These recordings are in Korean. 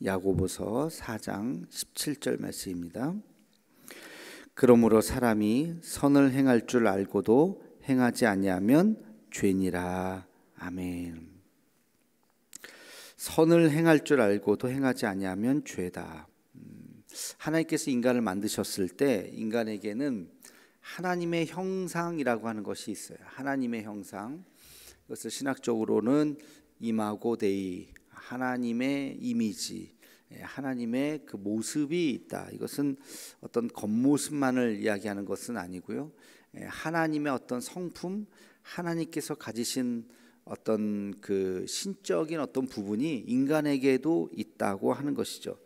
야고보서 4장 17절 말씀입니다. 그러므로 사람이 선을 행할 줄 알고도 행하지 아니하면 죄니라. 아멘. 선을 행할 줄 알고도 행하지 아니하면 죄다. 하나님께서 인간을 만드셨을 때 인간에게는 하나님의 형상이라고 하는 것이 있어요. 하나님의 형상. 이것을 신학적으로는 이마고 데이, 하나님의 이미지, 하나님의 그 모습이 있다. 이것은 어떤 겉모습만을 이야기하는 것은 아니고요. 하나님의 어떤 성품, 하나님께서 가지신 어떤 그 신적인 어떤 부분이 인간에게도 있다고 하는 것이죠.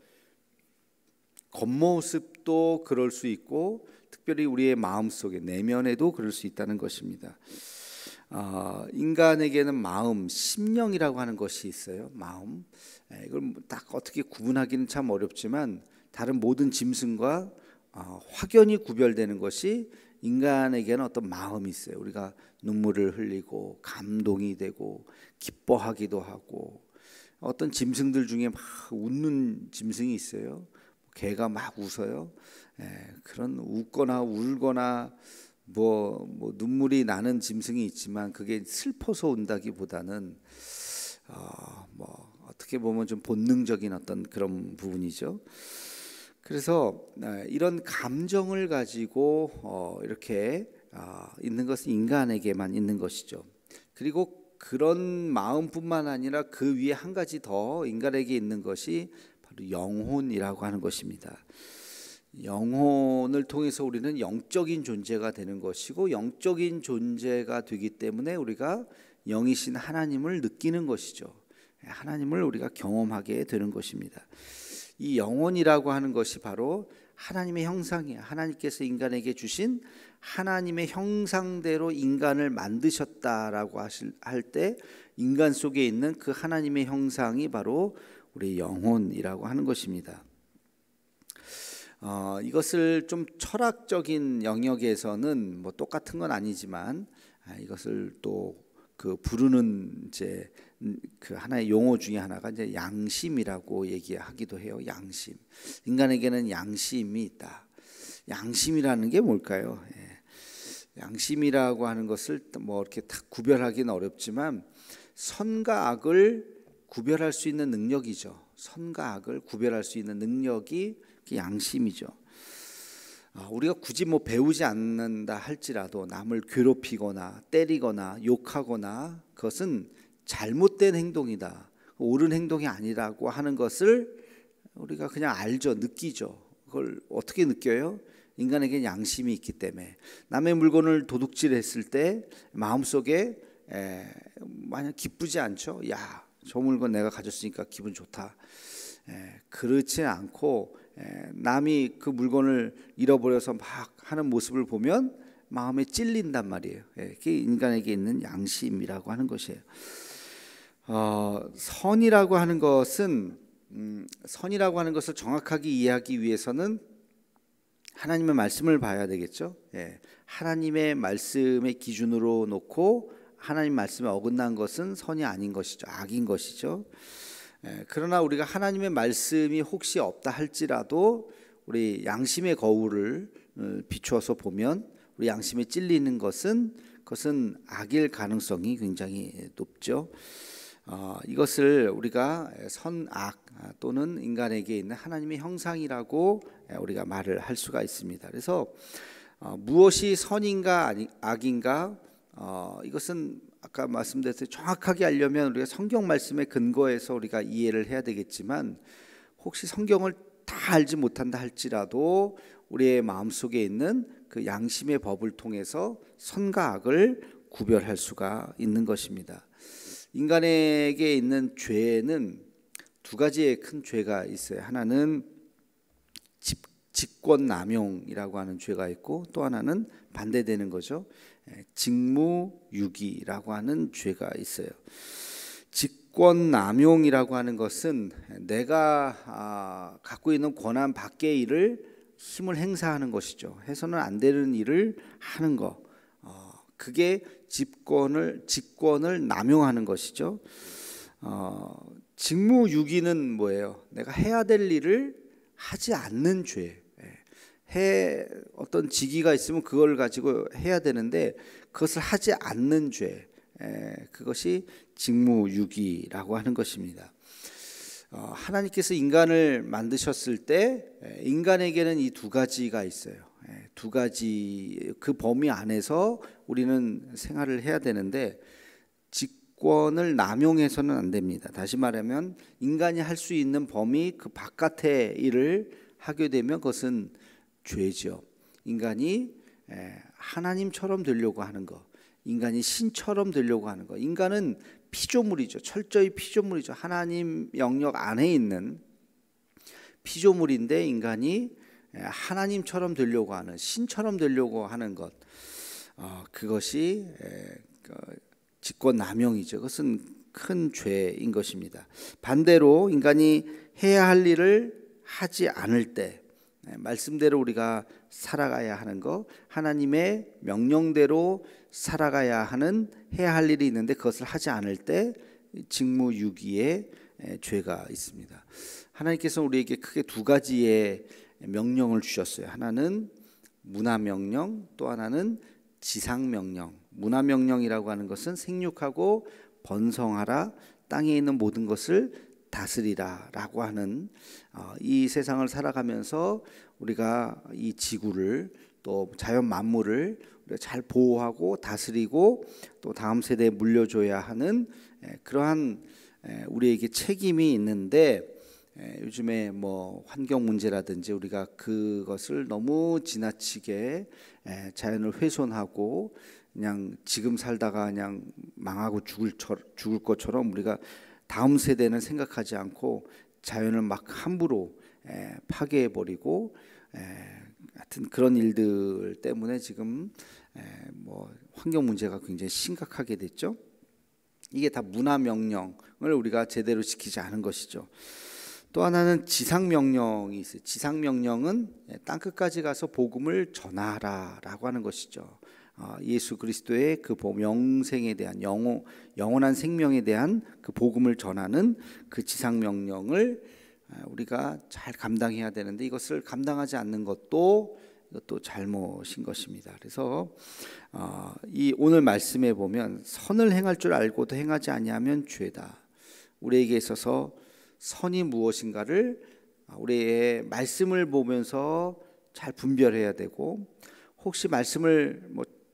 겉모습도 그럴 수 있고 특별히 우리의 마음속에 내면에도 그럴 수 있다는 것입니다. 인간에게는 마음, 심령이라고 하는 것이 있어요. 마음. 이걸 딱 어떻게 구분하기는 참 어렵지만 다른 모든 짐승과 확연히 구별되는 것이 인간에게는 어떤 마음이 있어요. 우리가 눈물을 흘리고 감동이 되고 기뻐하기도 하고, 어떤 짐승들 중에 막 웃는 짐승이 있어요. 개가 막 웃어요. 그런 웃거나 울거나 뭐 눈물이 나는 짐승이 있지만 그게 슬퍼서 운다기보다는 어떻게 보면 좀 본능적인 어떤 그런 부분이죠. 그래서 이런 감정을 가지고 이렇게 있는 것은 인간에게만 있는 것이죠. 그리고 그런 마음뿐만 아니라 그 위에 한 가지 더 인간에게 있는 것이 바로 영혼이라고 하는 것입니다. 영혼을 통해서 우리는 영적인 존재가 되는 것이고, 영적인 존재가 되기 때문에 우리가 영이신 하나님을 느끼는 것이죠. 하나님을 우리가 경험하게 되는 것입니다. 이 영혼이라고 하는 것이 바로 하나님의 형상이에요. 하나님께서 인간에게 주신 하나님의 형상대로 인간을 만드셨다라고 할 때 인간 속에 있는 그 하나님의 형상이 바로 우리 영혼이라고 하는 것입니다. 이것을 좀 철학적인 영역에서는 뭐 똑같은 건 아니지만 이것을 또 그 부르는 이제 그 하나의 용어 중에 하나가 이제 양심이라고 얘기하기도 해요. 양심. 인간에게는 양심이 있다. 양심이라는 게 뭘까요? 양심이라고 하는 것을 뭐 이렇게 딱 구별하기는 어렵지만 선과 악을 구별할 수 있는 능력이죠. 선과 악을 구별할 수 있는 능력이 양심이죠. 우리가 굳이 뭐 배우지 않는다 할지라도 남을 괴롭히거나 때리거나 욕하거나 그것은 잘못된 행동이다, 옳은 행동이 아니라고 하는 것을 우리가 그냥 알죠. 느끼죠. 그걸 어떻게 느껴요? 인간에게는 양심이 있기 때문에. 남의 물건을 도둑질했을 때 마음속에 만약 기쁘지 않죠. 야, 저 물건 내가 가졌으니까 기분 좋다. 그렇지 않고 남이 그 물건을 잃어버려서 막 하는 모습을 보면 마음에 찔린단 말이에요. 그게 인간에게 있는 양심이라고 하는 것이에요. 선이라고 하는 것은 선이라고 하는 것을 정확하게 이해하기 위해서는 하나님의 말씀을 봐야 되겠죠. 하나님의 말씀의 기준으로 놓고 하나님 말씀에 어긋난 것은 선이 아닌 것이죠. 악인 것이죠. 그러나 우리가 하나님의 말씀이 혹시 없다 할지라도 우리 양심의 거울을 비추어서 보면 우리 양심에 찔리는 그것은 악일 가능성이 굉장히 높죠. 이것을 우리가 선악 또는 인간에게 있는 하나님의 형상이라고 우리가 말을 할 수가 있습니다. 그래서 무엇이 선인가 악인가, 이것은 아까 말씀드렸듯이 정확하게 알려면 우리가 성경 말씀에 근거해서 우리가 이해를 해야 되겠지만, 혹시 성경을 다 알지 못한다 할지라도 우리의 마음속에 있는 그 양심의 법을 통해서 선과 악을 구별할 수가 있는 것입니다. 인간에게 있는 죄는 두 가지의 큰 죄가 있어요. 하나는 직권남용이라고 하는 죄가 있고, 또 하나는 반대되는 거죠. 직무유기라고 하는 죄가 있어요. 직권남용이라고 하는 것은 내가 갖고 있는 권한 밖의 일을 힘을 행사하는 것이죠. 해서는 안 되는 일을 하는 거. 그게 직권을 남용하는 것이죠. 직무유기는 뭐예요? 내가 해야 될 일을 하지 않는 죄. 어떤 직위가 있으면 그걸 가지고 해야 되는데 그것을 하지 않는 죄. 그것이 직무유기라고 하는 것입니다. 하나님께서 인간을 만드셨을 때 인간에게는 이 두 가지가 있어요. 두 가지 그 범위 안에서 우리는 생활을 해야 되는데 직권을 남용해서는 안 됩니다. 다시 말하면 인간이 할 수 있는 범위 그 바깥의 일을 하게 되면 그것은 죄죠. 인간이 하나님처럼 되려고 하는 것, 인간이 신처럼 되려고 하는 것. 인간은 피조물이죠. 철저히 피조물이죠. 하나님 영역 안에 있는 피조물인데 인간이 하나님처럼 되려고 하는, 신처럼 되려고 하는 것, 그것이 직권남용이죠. 그것은 큰 죄인 것입니다. 반대로 인간이 해야 할 일을 하지 않을 때, 말씀대로 우리가 살아가야 하는 것, 하나님의 명령대로 살아가야 하는 해야 할 일이 있는데 그것을 하지 않을 때 직무유기의 죄가 있습니다. 하나님께서 우리에게 크게 두 가지의 명령을 주셨어요. 하나는 문화명령, 또 하나는 지상명령. 문화명령이라고 하는 것은 생육하고 번성하라, 땅에 있는 모든 것을 다스리라 라고 하는, 이 세상을 살아가면서 우리가 이 지구를 또 자연 만물을 우리가 잘 보호하고 다스리고 또 다음 세대에 물려줘야 하는 그러한 우리에게 책임이 있는데, 요즘에 뭐 환경 문제라든지 우리가 그것을 너무 지나치게 자연을 훼손하고 그냥 지금 살다가 그냥 망하고 죽을 것처럼 우리가 다음 세대는 생각하지 않고 자연을 막 함부로 파괴해 버리고, 하여튼 그런 일들 때문에 지금 뭐 환경 문제가 굉장히 심각하게 됐죠. 이게 다 문화 명령을 우리가 제대로 지키지 않은 것이죠. 또 하나는 지상 명령이 있어요. 지상 명령은 땅 끝까지 가서 복음을 전하라라고 하는 것이죠. 예수 그리스도의 그 영생에 대한 영원한 생명에 대한 그 복음을 전하는 그 지상 명령을 우리가 잘 감당해야 되는데 이것을 감당하지 않는 것도 이것도 잘못인 것입니다. 그래서 이 오늘 말씀에 보면 선을 행할 줄 알고도 행하지 아니하면 죄다. 우리에게 있어서 선이 무엇인가를 우리의 말씀을 보면서 잘 분별해야 되고, 혹시 말씀을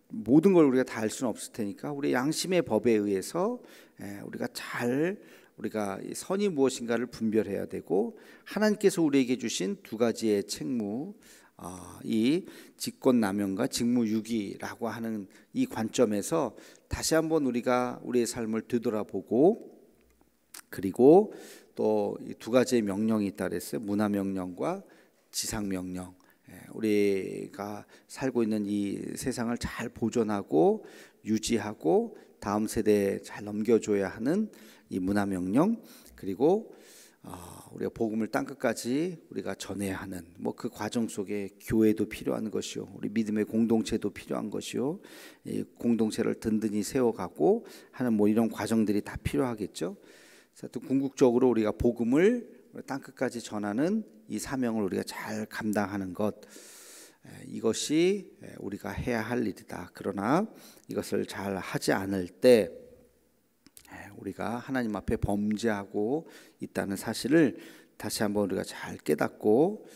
모든 걸 우리가 다 알 수는 없을 테니까 우리 양심의 법에 의해서 우리가 선이 무엇인가를 분별해야 되고, 하나님께서 우리에게 주신 두 가지의 책무, 이 직권남용과 직무유기라고 하는 이 관점에서 다시 한번 우리가 우리의 삶을 되돌아보고, 그리고 또 이 두 가지의 명령이 있다 그랬어요. 문화명령과 지상명령. 우리가 살고 있는 이 세상을 잘 보존하고 유지하고 다음 세대에 잘 넘겨줘야 하는 이 문화명령, 그리고 우리가 복음을 땅끝까지 우리가 전해야 하는 그 과정 속에 교회도 필요한 것이요, 우리 믿음의 공동체도 필요한 것이요, 이 공동체를 든든히 세워가고 하는 이런 과정들이 다 필요하겠죠. 또 궁극적으로 우리가 복음을 땅끝까지 전하는 이 사명을 우리가 잘 감당하는 것, 이것이 우리가 해야 할 일이다. 그러나 이것을 잘 하지 않을 때 우리가 하나님 앞에 범죄하고 있다는 사실을 다시 한번 우리가 잘 깨닫고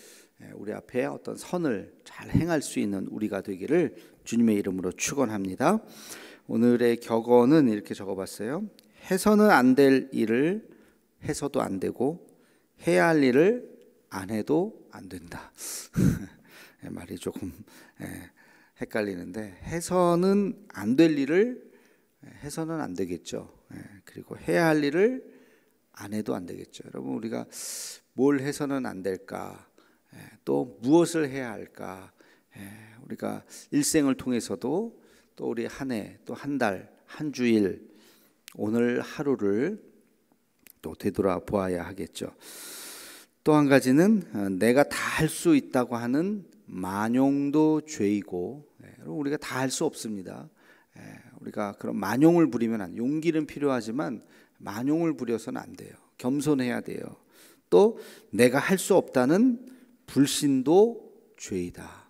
우리 앞에 어떤 선을 잘 행할 수 있는 우리가 되기를 주님의 이름으로 축원합니다. 오늘의 격언은 이렇게 적어봤어요. 해서는 안 될 일을 해서도 안 되고 해야 할 일을 안 해도 안 된다. 말이 조금 헷갈리는데, 해서는 안 될 일을 해서는 안 되겠죠. 그리고 해야 할 일을 안 해도 안 되겠죠. 여러분, 우리가 뭘 해서는 안 될까? 또 무엇을 해야 할까? 우리가 일생을 통해서도 또 우리 한 해, 또 한 달, 한 주일, 오늘 하루를 또 되돌아보아야 하겠죠. 또 한 가지는 내가 다 할 수 있다고 하는 만용도 죄이고, 여러분 우리가 다 할 수 없습니다. 우리가 그런 만용을 부리면 용기는 필요하지만 만용을 부려서는 안 돼요. 겸손해야 돼요. 또 내가 할 수 없다는 불신도 죄이다.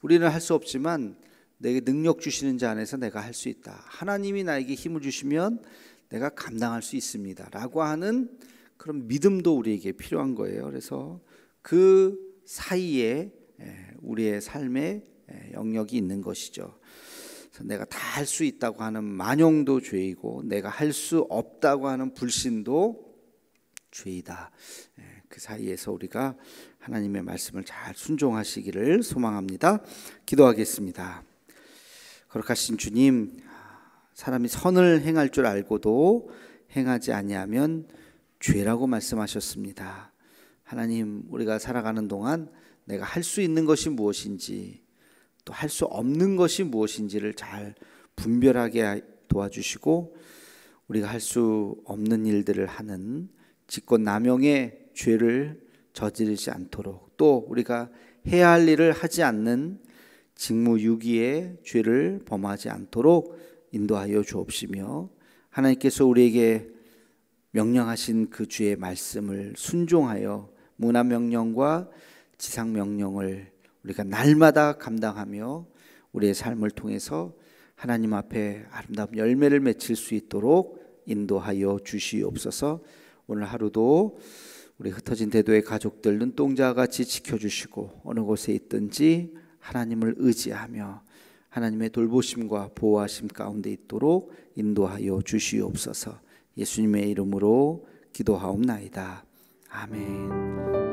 우리는 할 수 없지만 내게 능력 주시는 자 안에서 내가 할 수 있다. 하나님이 나에게 힘을 주시면 내가 감당할 수 있습니다 라고 하는 그런 믿음도 우리에게 필요한 거예요. 그래서 그 사이에 우리의 삶의 영역이 있는 것이죠. 그래서 내가 다 할 수 있다고 하는 만용도 죄이고 내가 할 수 없다고 하는 불신도 죄이다. 그 사이에서 우리가 하나님의 말씀을 잘 순종하시기를 소망합니다. 기도하겠습니다. 거룩하신 주님, 사람이 선을 행할 줄 알고도 행하지 아니하면 죄라고 말씀하셨습니다. 하나님, 우리가 살아가는 동안 내가 할 수 있는 것이 무엇인지 또 할 수 없는 것이 무엇인지를 잘 분별하게 도와주시고 우리가 할 수 없는 일들을 하는 직권남용의 죄를 저지르지 않도록 또 우리가 해야 할 일을 하지 않는 직무유기의 죄를 범하지 않도록 인도하여 주옵시며 하나님께서 우리에게 명령하신 그 주의 말씀을 순종하여 문화명령과 지상명령을 우리가 날마다 감당하며 우리의 삶을 통해서 하나님 앞에 아름다운 열매를 맺힐 수 있도록 인도하여 주시옵소서. 오늘 하루도 우리 흩어진 대도의 가족들 눈동자와 같이 지켜주시고 어느 곳에 있든지 하나님을 의지하며 하나님의 돌보심과 보호하심 가운데 있도록 인도하여 주시옵소서. 예수님의 이름으로 기도하옵나이다. 아멘.